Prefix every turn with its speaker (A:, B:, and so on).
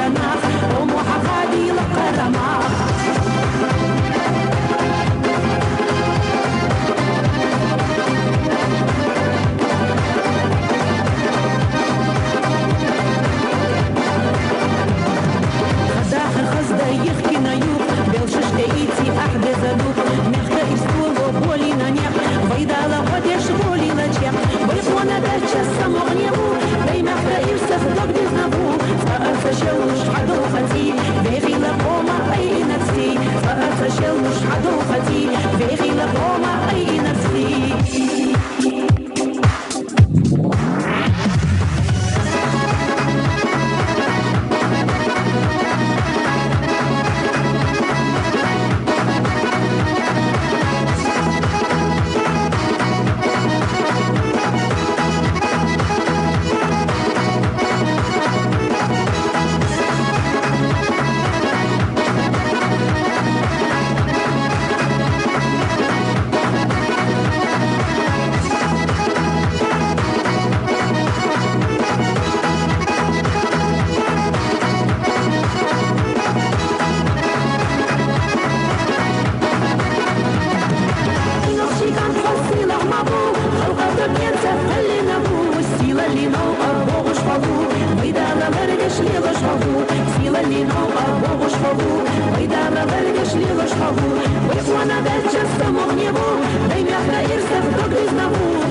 A: التناخ طموحها غادي يلقى رماخ. داخل خزدة يخكي نيوخ بلشش تأيتي أحد زلوخ مخكا إستولو بولي نانيخ بيدا لغد يشغولي لجيخ بيطوانا داتشا سمغنيبو بي مخكا إرسف دقد زنبو فأرفشلوش حدو ختي بيغي لقوما أي نفسي فأرفشلوش حدو ختي بيغي لقوما أي نفسي. Визвана вече самогніву, дай м'яка ірся в добрі знаву.